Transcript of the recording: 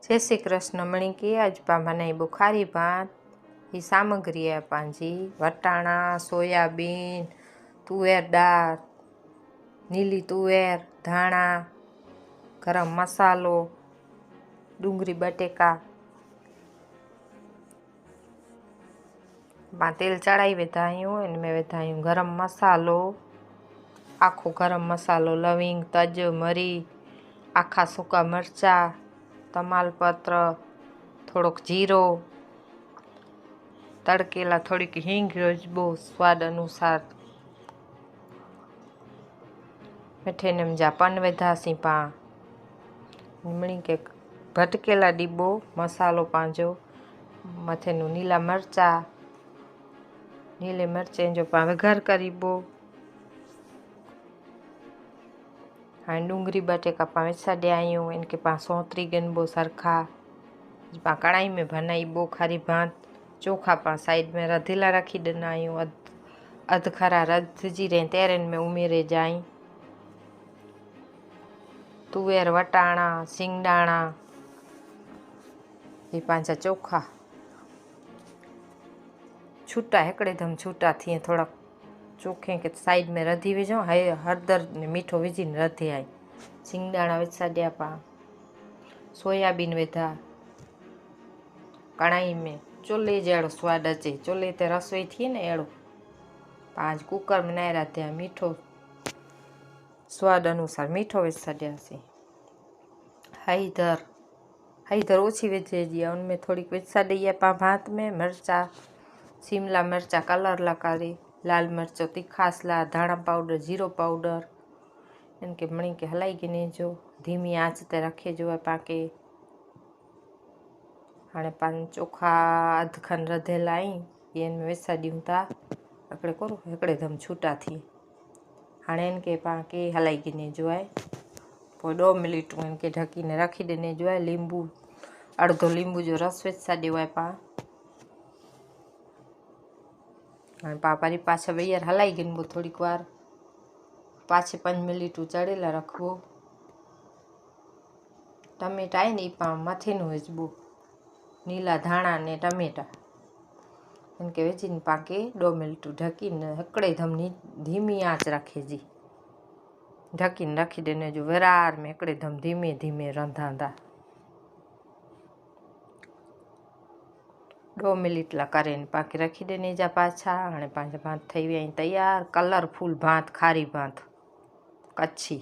जय श्री कृष्ण मणी की आज पा बनाई बुखारी भात। ये सामग्री है पांजी वटाणा, सोयाबीन, तुवेर दाळ, नीली तुवेर, धाणा, गरम मसालो, डूंगरी बटेका। तेल चढ़ाई वेधायूं इनमें वेधायूं गरम मसालो, आखो गरम मसालो, लविंग, तज, मरी, आखा सूका मरचा, तमालपत्र, थोड़ोक जीरो, तड़केला, थोड़ीक हींग, रजबो स्वाद अनुसार। मीठे ने जा पन वेधासी पा मणी के भटकेला डीबो मसालो पांजो मथेनु नीला मरचा, नीले मरचे जो पा वघार करीबो। हाँ डूंगरी बटेका पा वेसाडे आयूं इनके पा सोतरी गनबो सरखा पा कढ़ाई में बनाईबो खारी भात। चोखा पा साइड में रधेला रखी देना आयूं अध खरा रधजी रहे तेरे में उमेरे जाई। तुवेर, वटाणा, सिंगदाणा ये पांचा चोखा छूटा हेकड़े दम छूटा थी थोड़ा चोखे के साइड में रधी विझो। हाय हरदर ने मीठो विझीने रधी आई। सिंगदाणा विझाड्या पा, सोयाबीन वेधा कढ़ाई में चुल्हे जड़ो स्वाद अचे। चुल्हे ते रसोई थी ने एड़ो पांच कुकर में नायरा त्या मीठो स्वाद अनुसार मीठो विझाड्यासी। हईदर ओछी विझेजी उनमें थोड़ी विझा दईए पा भात में। मरचा, शिमला मरचा कलर लकारी, लाल मरचो तीखास ला, धाणा पाउडर, जीरो पाउडर इनके मणी के हलाई गिने जो धीमी आंच ते रखे जो पाके। हाँ पान चोखा अध खन रधेला आई इनमें वेसा ड्यूं ता अकड़े करो हेकड़े दम छूटा थी। हाँ इनके पाके हलाई गिने जो है 2 मिनट इनके ढकीने रखी देने जो है। लींबू अर्धो लींबू जो रस वेसा देवाय पा हाँ पापरी पाछा वैयर हलाई गिनबो थोड़ीक वार पाछे 5 मिनिट चढ़ेला रखबो। टमेटा है नहीं पा मथेनु वेचबो नीला धाणा ने टमेटा इनके वेचीने पाके 2 मिनिट ढकीने हकड़े धमनी धीमी आंच रखे जी ढकीने रखी देने जो वरार में हकड़े धम धीमे धीमे रंधांदा 2 मिनिट ला करें पाके रखी देने जा पाछा। हाँ पांच भात थई गई तैयार कलरफुल भात खारी भात कच्छी।